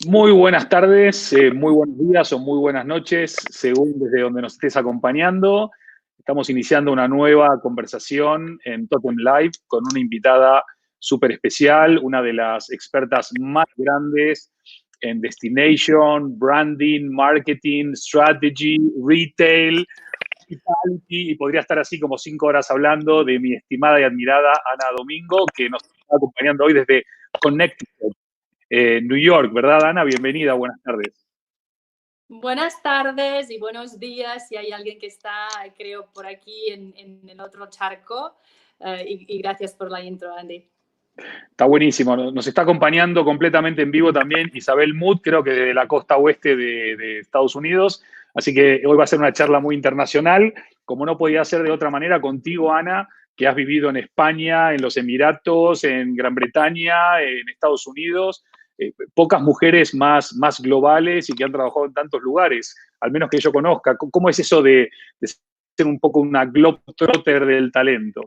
Muy buenas tardes, muy buenos días o muy buenas noches, según desde donde nos estés acompañando. Estamos iniciando una nueva conversación en Totem Live con una invitada súper especial, una de las expertas más grandes en destination, branding, marketing, strategy, retail, hospitality, y podría estar así como 5 horas hablando de mi estimada y admirada Ana Domingo, que nos está acompañando hoy desde Connecticut. New York, ¿verdad, Ana? Bienvenida, buenas tardes. Buenas tardes y buenos días si hay alguien que está, creo, por aquí en el otro charco. Y gracias por la intro, Andy. Está buenísimo. Nos está acompañando completamente en vivo también Isabel Mood, creo que de la costa oeste de Estados Unidos. Así que hoy va a ser una charla muy internacional, como no podía ser de otra manera contigo, Ana, que has vivido en España, en los Emiratos, en Gran Bretaña, en Estados Unidos. Pocas mujeres más globales y que han trabajado en tantos lugares, al menos que yo conozca. ¿Cómo es eso de ser un poco una globetrotter del talento?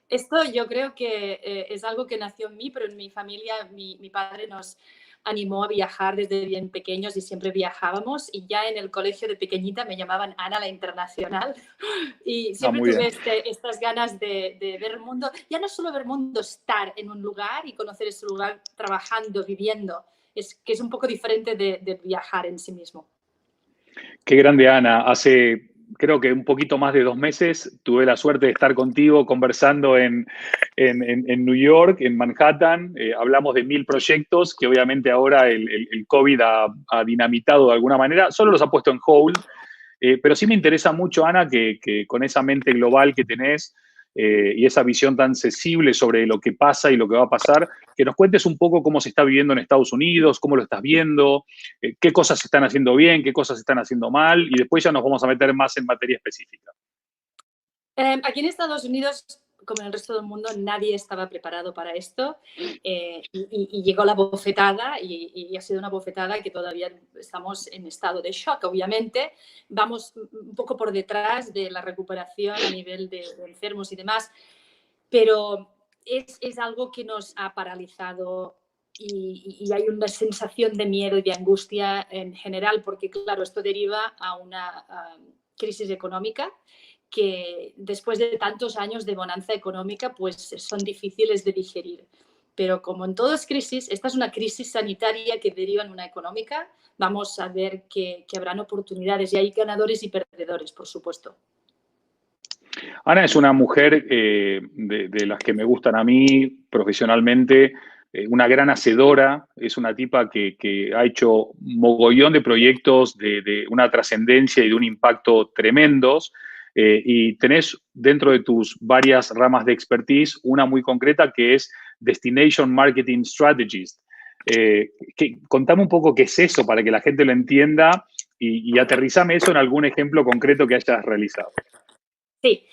Esto yo creo que es algo que nació en mí, pero en mi familia, mi padre nos animó a viajar desde bien pequeños y siempre viajábamos. Y ya en el colegio de pequeñita me llamaban Ana la Internacional. Y Ah, siempre muy tuve bien. estas ganas de ver el mundo, ya no solo ver el mundo, estar en un lugar y conocer ese lugar trabajando, viviendo. Que es un poco diferente de viajar en sí mismo. Qué grande, Ana. Hace, creo que un poquito más de 2 meses, tuve la suerte de estar contigo conversando en New York, en Manhattan. Hablamos de 1000 proyectos que obviamente ahora el COVID ha dinamitado de alguna manera. Solo los ha puesto en hold. Pero sí me interesa mucho, Ana, que con esa mente global que tenés y esa visión tan sensible sobre lo que pasa y lo que va a pasar, que nos cuentes un poco cómo se está viviendo en Estados Unidos, cómo lo estás viendo, qué cosas se están haciendo bien, qué cosas se están haciendo mal, y después ya nos vamos a meter más en materia específica. Aquí en Estados Unidos, como en el resto del mundo, nadie estaba preparado para esto y llegó la bofetada y ha sido una bofetada que todavía estamos en estado de shock. Obviamente, vamos un poco por detrás de la recuperación a nivel de enfermos y demás, pero es algo que nos ha paralizado y hay una sensación de miedo y de angustia en general, porque claro, esto deriva a una crisis económica que después de tantos años de bonanza económica, pues son difíciles de digerir. Pero como en todas crisis, esta es una crisis sanitaria que deriva en una económica, vamos a ver que habrán oportunidades y hay ganadores y perdedores, por supuesto. Ana es una mujer de las que me gustan a mí profesionalmente, una gran hacedora, es una tipa que ha hecho mogollón de proyectos de una trascendencia y de un impacto tremendos, y tenés dentro de tus varias ramas de expertise una muy concreta que es Destination Marketing Strategist. Contame un poco qué es eso para que la gente lo entienda y aterrizame eso en algún ejemplo concreto que hayas realizado. Sí,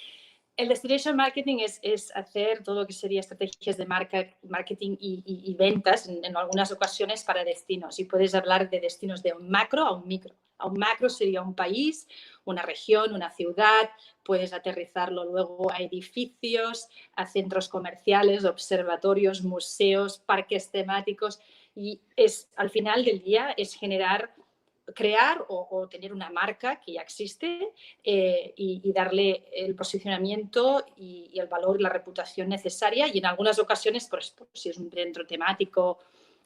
el destination marketing es hacer todo lo que sería estrategias de marketing y ventas en algunas ocasiones para destinos. Y puedes hablar de destinos de un macro a un micro. A un macro sería un país, una región, una ciudad. Puedes aterrizarlo luego a edificios, a centros comerciales, observatorios, museos, parques temáticos. Y al final del día es crear o tener una marca que ya existe y darle el posicionamiento y el valor y la reputación necesaria. Y en algunas ocasiones, pues, si es un centro temático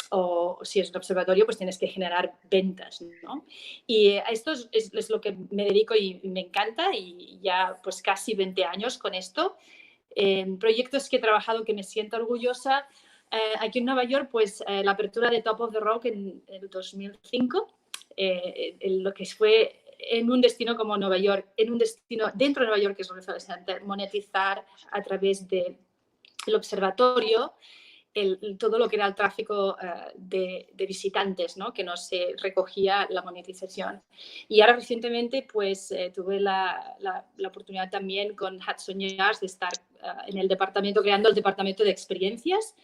o si es un observatorio, pues tienes que generar ventas, ¿no? Y a esto es lo que me dedico y me encanta y ya pues casi 20 años con esto. En proyectos que he trabajado que me siento orgullosa. Aquí en Nueva York, pues la apertura de Top of the Rock en el 2005, lo que fue en un destino como Nueva York, en un destino dentro de Nueva York, que es lo que monetizar a través del observatorio todo lo que era el tráfico de visitantes, ¿no? Que no se recogía la monetización. Y ahora recientemente pues tuve la oportunidad también con Hudson Yards de estar en el departamento, creando el departamento de experiencias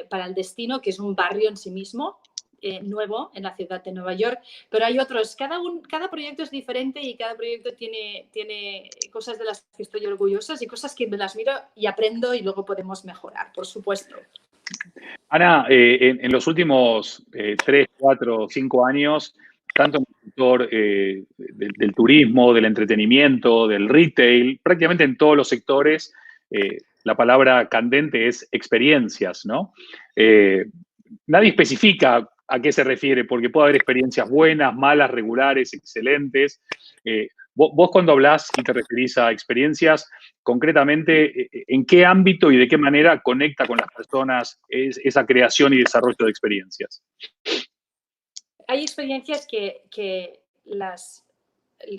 para el destino, que es un barrio en sí mismo, nuevo en la ciudad de Nueva York, pero hay otros. Cada proyecto es diferente y cada proyecto tiene cosas de las que estoy orgullosa y cosas que me las miro y aprendo y luego podemos mejorar, por supuesto. Ana, en los últimos 3, 4, 5 años, tanto en el sector del turismo, del entretenimiento, del retail, prácticamente en todos los sectores, la palabra candente es experiencias, ¿no? Nadie especifica a qué se refiere, porque puede haber experiencias buenas, malas, regulares, excelentes. Vos cuando hablás y te referís a experiencias, concretamente, ¿en qué ámbito y de qué manera conecta con las personas esa creación y desarrollo de experiencias? Hay experiencias que las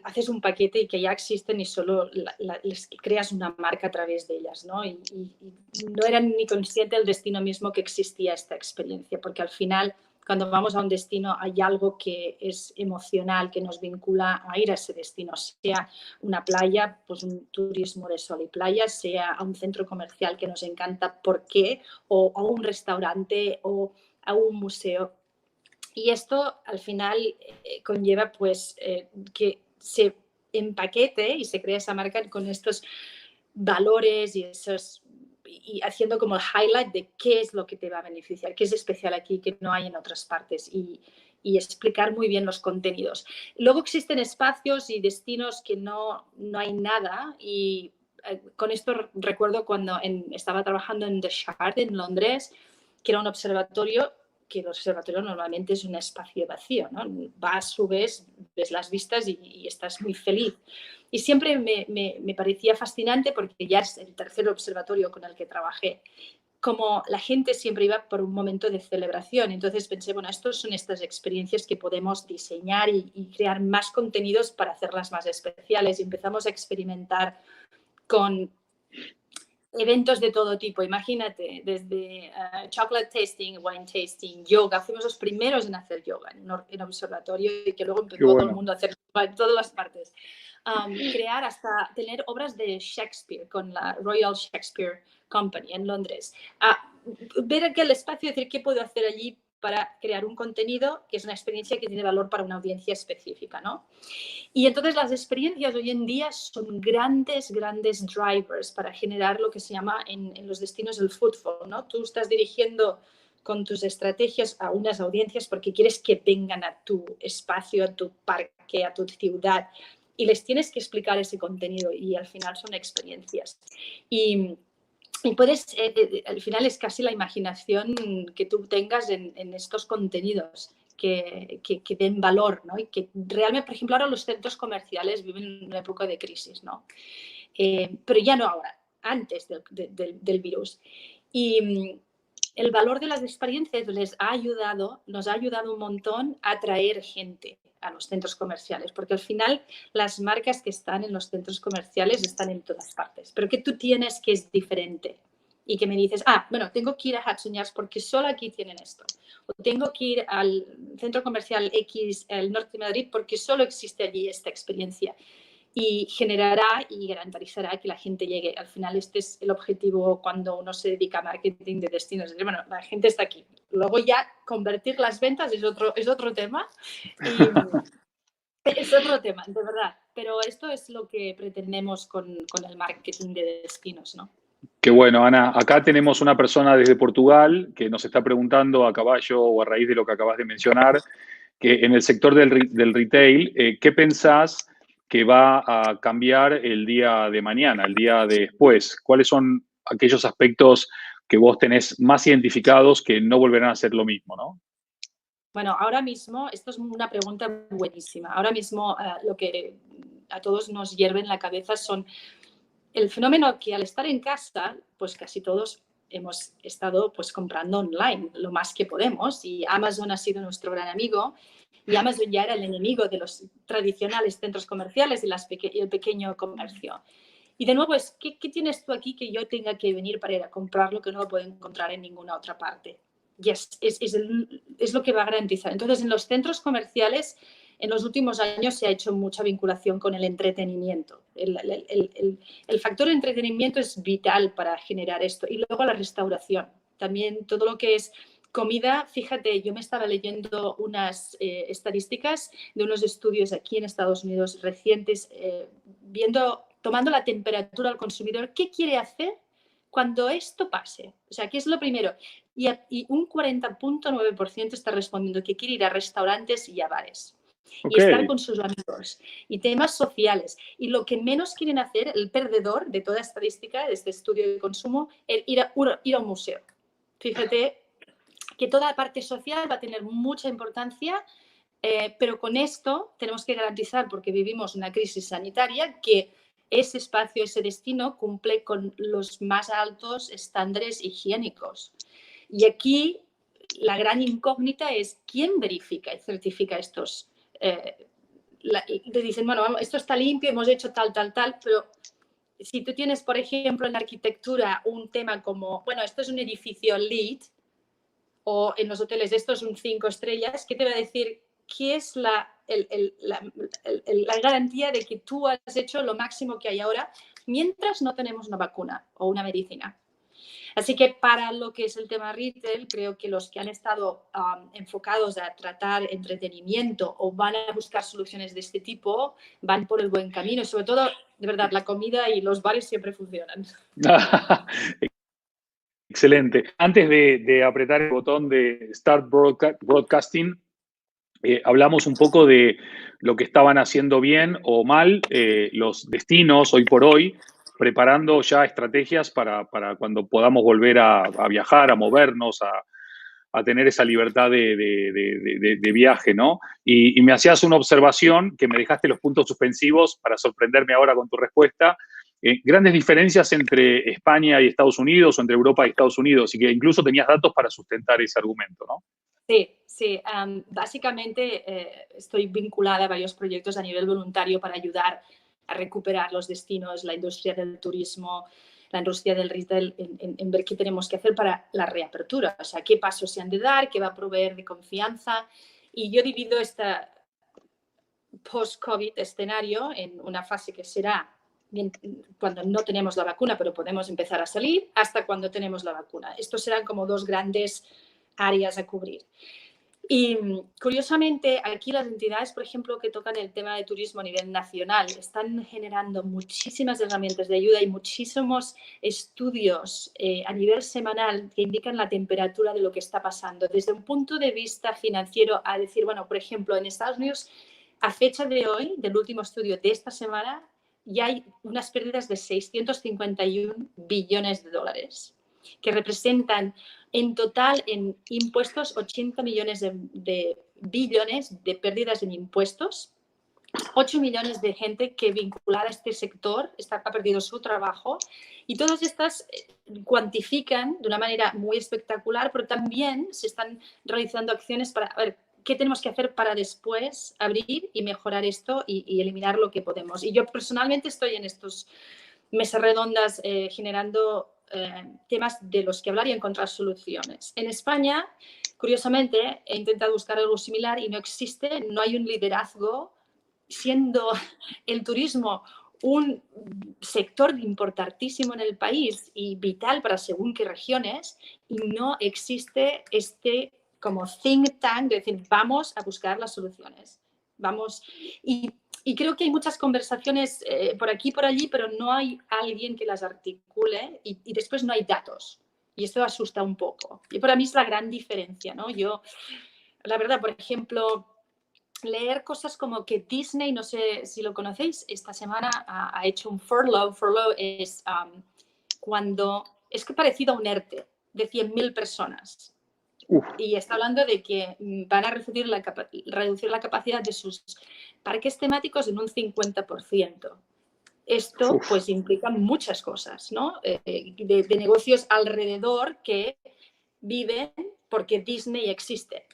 haces un paquete y que ya existen y solo les creas una marca a través de ellas, ¿no? Y no eran ni consciente del destino mismo que existía esta experiencia, porque al final, cuando vamos a un destino, hay algo que es emocional, que nos vincula a ir a ese destino, sea una playa, pues un turismo de sol y playa, sea a un centro comercial que nos encanta, ¿por qué? O a un restaurante o a un museo. Y esto al final conlleva pues que se empaquete y se crea esa marca con estos valores y haciendo como el highlight de qué es lo que te va a beneficiar, qué es especial aquí, que no hay en otras partes y explicar muy bien los contenidos. Luego existen espacios y destinos que no hay nada y con esto recuerdo cuando estaba trabajando en The Shard en Londres, que era un observatorio que el observatorio normalmente es un espacio vacío, ¿no? Vas, subes, ves las vistas y estás muy feliz. Y siempre me parecía fascinante porque ya es el tercer observatorio con el que trabajé, como la gente siempre iba por un momento de celebración. Entonces pensé, bueno, estos son estas experiencias que podemos diseñar y crear más contenidos para hacerlas más especiales. Y empezamos a experimentar con eventos de todo tipo, imagínate, desde chocolate tasting, wine tasting, yoga. Fuimos los primeros en hacer yoga en observatorio y que luego empezó todo el mundo a hacer yoga en todas las partes. Crear hasta tener obras de Shakespeare con la Royal Shakespeare Company en Londres. Ver aquel espacio y decir qué puedo hacer allí para crear un contenido que es una experiencia que tiene valor para una audiencia específica, ¿no? Y entonces las experiencias hoy en día son grandes drivers para generar lo que se llama en los destinos el footfall, ¿no? Tú estás dirigiendo con tus estrategias a unas audiencias porque quieres que vengan a tu espacio, a tu parque, a tu ciudad y les tienes que explicar ese contenido y al final son experiencias. Y puedes, al final es casi la imaginación que tú tengas en estos contenidos que den valor, ¿no? Y que realmente, por ejemplo, ahora los centros comerciales viven una época de crisis, ¿no? Pero ya no ahora, antes del virus. Y el valor de las experiencias nos ha ayudado un montón a atraer gente a los centros comerciales, porque al final las marcas que están en los centros comerciales están en todas partes, pero que tú tienes que es diferente y que me dices, bueno, tengo que ir a Hudson Yards porque solo aquí tienen esto, o tengo que ir al centro comercial X, el norte de Madrid, porque solo existe allí esta experiencia. Y generará y garantizará que la gente llegue. Al final este es el objetivo cuando uno se dedica a marketing de destinos. Bueno, la gente está aquí. Luego ya convertir las ventas es otro tema. Y es otro tema, de verdad. Pero esto es lo que pretendemos con el marketing de destinos, ¿no? Qué bueno, Ana. Acá tenemos una persona desde Portugal que nos está preguntando a caballo o a raíz de lo que acabas de mencionar, que en el sector del retail, ¿qué pensás que va a cambiar el día de mañana, el día de después? ¿Cuáles son aquellos aspectos que vos tenés más identificados que no volverán a ser lo mismo, ¿no? Bueno, ahora mismo, esto es una pregunta buenísima. Ahora mismo lo que a todos nos hierve en la cabeza son el fenómeno que al estar en casa, pues casi todos hemos estado pues comprando online lo más que podemos y Amazon ha sido nuestro gran amigo y Amazon ya era el enemigo de los tradicionales centros comerciales y el pequeño comercio. Y de nuevo, ¿qué tienes tú aquí que yo tenga que venir para ir a comprar lo que no lo puedo encontrar en ninguna otra parte? Y es lo que va a garantizar. Entonces, en los centros comerciales, en los últimos años se ha hecho mucha vinculación con el entretenimiento. El factor entretenimiento es vital para generar esto. Y luego la restauración. También todo lo que es comida, fíjate, yo me estaba leyendo unas estadísticas de unos estudios aquí en Estados Unidos recientes, tomando la temperatura al consumidor, ¿qué quiere hacer cuando esto pase? O sea, ¿qué es lo primero? y un 40.9% está respondiendo que quiere ir a restaurantes y a bares. Ok. Y estar con sus amigos. Y temas sociales. Y lo que menos quieren hacer, el perdedor de toda estadística de este estudio de consumo, es ir a un museo. Fíjate que toda la parte social va a tener mucha importancia, pero con esto tenemos que garantizar, porque vivimos una crisis sanitaria, que ese espacio, ese destino cumple con los más altos estándares higiénicos. Y aquí la gran incógnita es quién verifica y certifica estos. Te dicen, bueno, esto está limpio, hemos hecho tal, pero si tú tienes, por ejemplo, en la arquitectura un tema como, bueno, esto es un edificio LEED, o en los hoteles esto es un 5 estrellas, ¿qué te va a decir? ¿Qué es la garantía de que tú has hecho lo máximo que hay ahora mientras no tenemos una vacuna o una medicina? Así que para lo que es el tema retail, creo que los que han estado enfocados a tratar entretenimiento o van a buscar soluciones de este tipo van por el buen camino. Y sobre todo, de verdad, la comida y los bares siempre funcionan. Excelente. Antes de apretar el botón de Start Broadcasting, hablamos un poco de lo que estaban haciendo bien o mal los destinos hoy por hoy, preparando ya estrategias para cuando podamos volver a viajar, a movernos, a tener esa libertad de viaje, ¿no? Y me hacías una observación que me dejaste los puntos suspensivos para sorprenderme ahora con tu respuesta. Grandes diferencias entre España y Estados Unidos o entre Europa y Estados Unidos, y que incluso tenías datos para sustentar ese argumento, ¿no? Sí. Básicamente estoy vinculada a varios proyectos a nivel voluntario para ayudar a recuperar los destinos, la industria del turismo, la industria del retail, en ver qué tenemos que hacer para la reapertura. O sea, qué pasos se han de dar, qué va a proveer de confianza. Y yo divido esta post-COVID escenario en una fase que será cuando no tenemos la vacuna, pero podemos empezar a salir, hasta cuando tenemos la vacuna. Estos serán como dos grandes áreas a cubrir. Y curiosamente, aquí las entidades, por ejemplo, que tocan el tema de turismo a nivel nacional, están generando muchísimas herramientas de ayuda y muchísimos estudios a nivel semanal que indican la temperatura de lo que está pasando. Desde un punto de vista financiero, a decir, bueno, por ejemplo, en Estados Unidos, a fecha de hoy, del último estudio de esta semana, ya hay unas pérdidas de 651 billones de dólares, que representan en total en impuestos 80 millones de billones de pérdidas en impuestos, 8 millones de gente que vinculada a este sector ha perdido su trabajo, y todas estas cuantifican de una manera muy espectacular, pero también se están realizando acciones para ver qué tenemos que hacer para después abrir y mejorar esto y eliminar lo que podemos. Y yo personalmente estoy en estos mesas redondas generando temas de los que hablar y encontrar soluciones. En España, curiosamente, he intentado buscar algo similar y no existe, no hay un liderazgo, siendo el turismo un sector importantísimo en el país y vital para según qué regiones, y no existe este como think tank de decir, vamos a buscar las soluciones. Vamos, y creo que hay muchas conversaciones por aquí y por allí, pero no hay alguien que las articule y después no hay datos. Y esto asusta un poco. Y para mí es la gran diferencia, ¿no? Yo, la verdad, por ejemplo, leer cosas como que Disney, no sé si lo conocéis, esta semana ha hecho un furlough. Furlough es cuando es parecido a un ERTE de 100.000 personas. Y está hablando de que van a reducir la capacidad de sus parques temáticos en un 50%. Esto pues implica muchas cosas, ¿no? De negocios alrededor que viven porque Disney existe.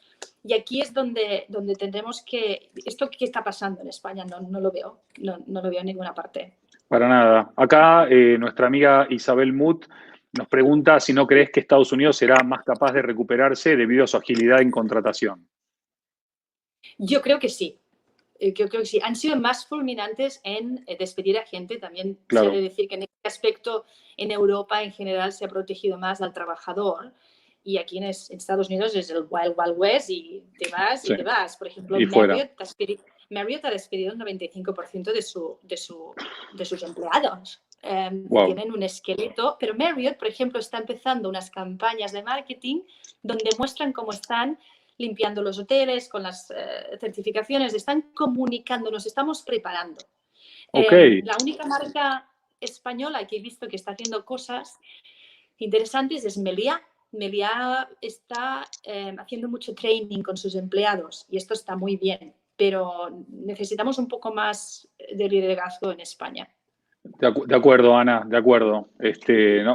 Y aquí es donde tendremos que... ¿Esto qué está pasando en España? No lo veo. No lo veo en ninguna parte. Para nada. Acá nuestra amiga Isabel Muth nos pregunta si no crees que Estados Unidos será más capaz de recuperarse debido a su agilidad en contratación. Yo creo que sí. Creo que sí. Han sido más fulminantes en despedir a gente. También Claro. se ha de decir que en este aspecto en Europa en general se ha protegido más al trabajador. Y aquí en Estados Unidos es el Wild Wild West y te vas y te vas. Por ejemplo, Marriott ha despedido el 95% de sus empleados. Wow. Tienen un esqueleto, pero Marriott, por ejemplo, está empezando unas campañas de marketing donde muestran cómo están limpiando los hoteles con las certificaciones, están comunicando, nos estamos preparando. Okay. La única marca española que he visto que está haciendo cosas interesantes es Meliá. Meliá está haciendo mucho training con sus empleados y esto está muy bien, pero necesitamos un poco más de liderazgo en España. De acuerdo, Ana, de acuerdo.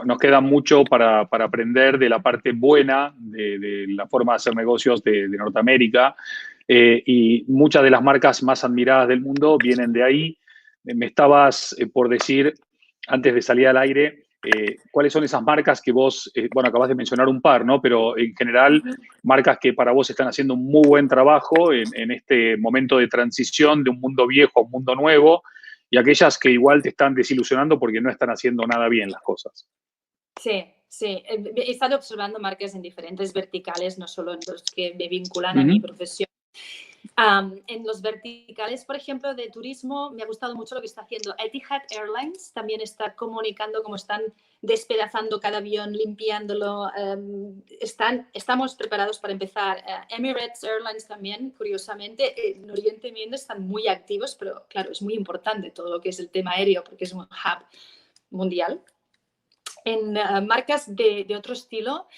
Nos queda mucho para aprender de la parte buena de la forma de hacer negocios de Norteamérica, y muchas de las marcas más admiradas del mundo vienen de ahí. Me estabas por decir, antes de salir al aire, cuáles son esas marcas que vos, bueno, acabas de mencionar un par, ¿no? Pero en general, marcas que para vos están haciendo un muy buen trabajo en este momento de transición de un mundo viejo a un mundo nuevo, y aquellas que igual te están desilusionando porque no están haciendo nada bien las cosas. Sí, sí. He estado observando marcas en diferentes verticales, no solo en los que me vinculan a mi profesión. En los verticales, por ejemplo, de turismo, me ha gustado mucho lo que está haciendo Etihad Airlines. También está comunicando cómo están despedazando cada avión, limpiándolo. Estamos preparados para empezar. Emirates Airlines también, curiosamente, en Oriente Medio están muy activos, pero claro, es muy importante todo lo que es el tema aéreo porque es un hub mundial. En marcas de otro estilo,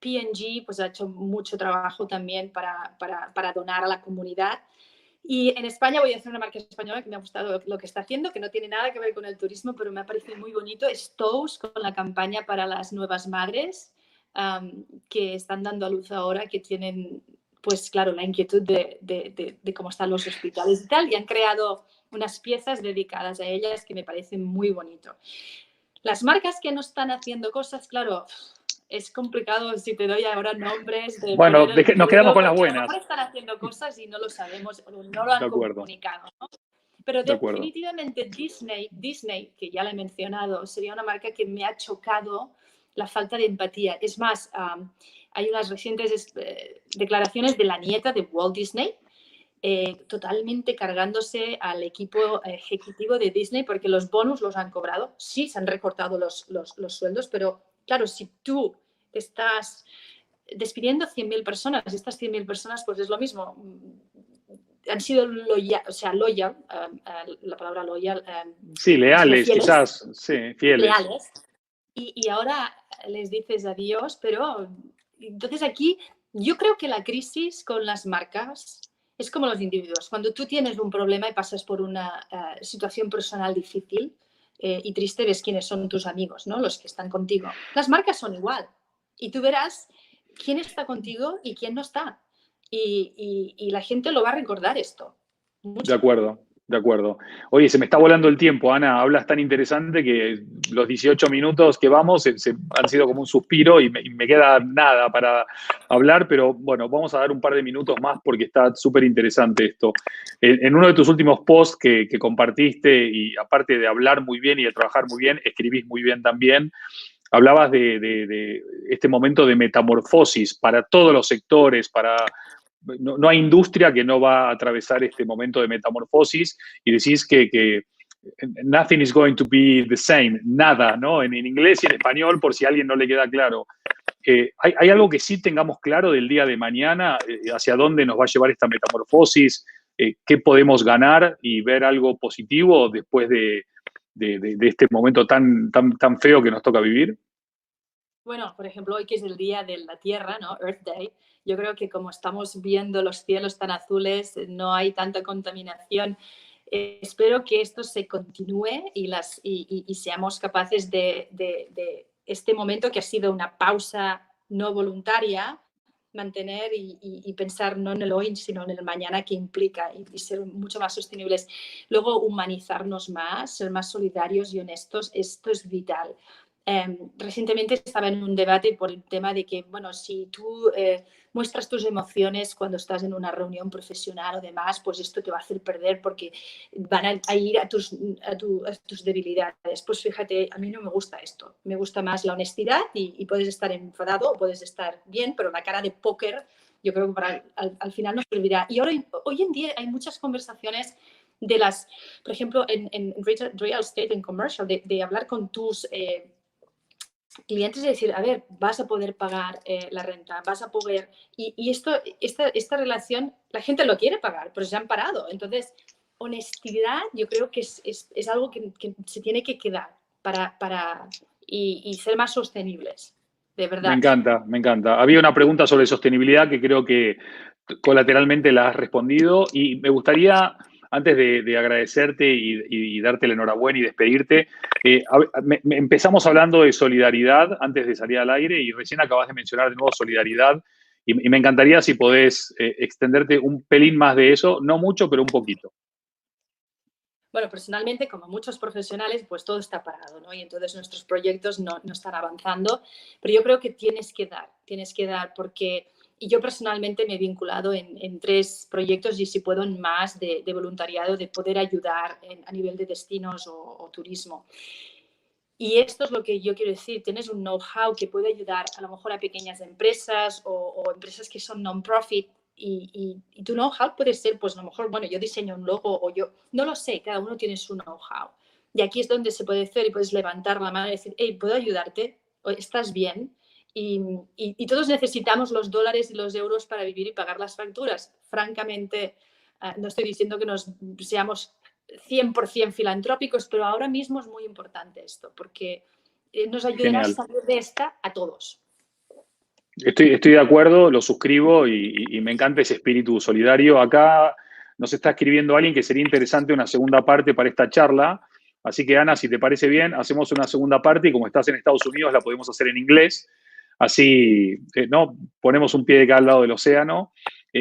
P&G pues, ha hecho mucho trabajo también para donar a la comunidad. Y en España voy a hacer una marca española que me ha gustado lo que está haciendo, que no tiene nada que ver con el turismo, pero me ha parecido muy bonito. Es Tous, con la campaña para las nuevas madres que están dando a luz ahora, que tienen, pues claro, la inquietud de cómo están los hospitales y tal, y han creado unas piezas dedicadas a ellas que me parecen muy bonito. Las marcas que no están haciendo cosas, claro, es complicado si te doy ahora nombres. Bueno, nos quedamos con las buenas. A lo mejor están haciendo cosas y no lo sabemos, no lo han comunicado, ¿no? Pero definitivamente Disney, que ya la he mencionado, sería una marca que me ha chocado la falta de empatía. Es más, hay unas recientes declaraciones de la nieta de Walt Disney, totalmente cargándose al equipo ejecutivo de Disney porque los bonus los han cobrado. Sí, se han recortado los sueldos, pero claro, si tú te estás despidiendo 100.000 personas, estas 100.000 personas pues es lo mismo. Han sido loyal, la palabra loyal. Sí, leales, fieles, quizás, sí, fieles. Leales. Y ahora les dices adiós, pero entonces aquí yo creo que la crisis con las marcas es como los individuos. Cuando tú tienes un problema y pasas por una situación personal difícil y triste, ves quiénes son tus amigos, ¿no? Los que están contigo. Las marcas son igual. Y tú verás quién está contigo y quién no está. Y la gente lo va a recordar esto. Mucho. De acuerdo, de acuerdo. Oye, se me está volando el tiempo, Ana. Hablas tan interesante que los 18 minutos que vamos han sido como un suspiro y me queda nada para hablar, pero bueno, vamos a dar un par de minutos más porque está súper interesante esto. En uno de tus últimos posts que compartiste, y aparte de hablar muy bien y de trabajar muy bien, escribís muy bien también. Hablabas de este momento de metamorfosis para todos los sectores, no hay industria que no va a atravesar este momento de metamorfosis, y decís que nothing is going to be the same, nada, ¿no? En inglés y en español, por si a alguien no le queda claro. ¿Hay algo que sí tengamos claro del día de mañana, hacia dónde nos va a llevar esta metamorfosis? ¿Qué podemos ganar y ver algo positivo después de este momento tan feo que nos toca vivir? Bueno, por ejemplo, hoy que es el Día de la Tierra, ¿no? Earth Day, yo creo que como estamos viendo los cielos tan azules, no hay tanta contaminación. Espero que esto se continúe y seamos capaces de este momento que ha sido una pausa no voluntaria, mantener y pensar no en el hoy, sino en el mañana que implica y ser mucho más sostenibles. Luego, humanizarnos más, ser más solidarios y honestos, esto es vital. Recientemente estaba en un debate por el tema de que, bueno, si tú muestras tus emociones cuando estás en una reunión profesional o demás, pues esto te va a hacer perder porque van a ir a tus debilidades. Pues fíjate, a mí no me gusta esto. Me gusta más la honestidad y puedes estar enfadado o puedes estar bien, pero la cara de póker yo creo que al final nos servirá. Y hoy en día hay muchas conversaciones de las, por ejemplo, en real estate, en commercial, de hablar con tus clientes y decir, a ver, vas a poder pagar la renta, vas a poder... Y esta relación, la gente lo quiere pagar, pero se han parado. Entonces, honestidad yo creo que es algo que se tiene que quedar y ser más sostenibles, de verdad. Me encanta, me encanta. Había una pregunta sobre sostenibilidad que creo que colateralmente la has respondido y me gustaría, antes de agradecerte y darte la enhorabuena y despedirte, empezamos hablando de solidaridad antes de salir al aire y recién acabas de mencionar de nuevo solidaridad y me encantaría si podés extenderte un pelín más de eso, no mucho, pero un poquito. Bueno, personalmente, como muchos profesionales, pues todo está parado, ¿no? Y entonces nuestros proyectos no están avanzando, pero yo creo que tienes que dar, porque y yo personalmente me he vinculado en 3 proyectos y si puedo en más de voluntariado, de poder ayudar a nivel de destinos o turismo. Y esto es lo que yo quiero decir, tienes un know-how que puede ayudar a lo mejor a pequeñas empresas o empresas que son non-profit y tu know-how puede ser, pues a lo mejor, bueno, yo diseño un logo o yo, no lo sé, cada uno tiene su know-how. Y aquí es donde se puede hacer y puedes levantar la mano y decir, hey, ¿puedo ayudarte? ¿Estás bien? Y todos necesitamos los dólares y los euros para vivir y pagar las facturas. Francamente, no estoy diciendo que seamos 100% filantrópicos, pero ahora mismo es muy importante esto, porque nos ayudará a salir de esta a todos. Estoy de acuerdo, lo suscribo y me encanta ese espíritu solidario. Acá nos está escribiendo alguien que sería interesante una segunda parte para esta charla. Así que, Ana, si te parece bien, hacemos una segunda parte y como estás en Estados Unidos, la podemos hacer en inglés. Así, ¿no? Ponemos un pie de cada lado del océano.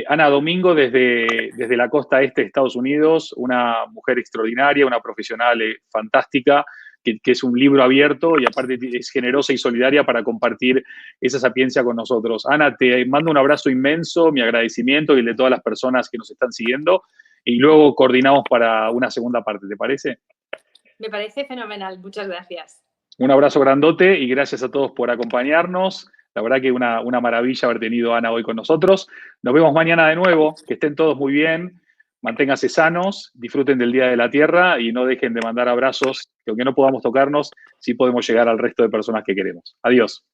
Ana Domingo, desde la costa este de Estados Unidos, una mujer extraordinaria, una profesional fantástica, que es un libro abierto y aparte es generosa y solidaria para compartir esa sapiencia con nosotros. Ana, te mando un abrazo inmenso, mi agradecimiento y el de todas las personas que nos están siguiendo y luego coordinamos para una segunda parte, ¿te parece? Me parece fenomenal, muchas gracias. Un abrazo grandote y gracias a todos por acompañarnos. La verdad que una maravilla haber tenido a Ana hoy con nosotros. Nos vemos mañana de nuevo, que estén todos muy bien, manténganse sanos, disfruten del Día de la Tierra y no dejen de mandar abrazos, que aunque no podamos tocarnos, sí podemos llegar al resto de personas que queremos. Adiós.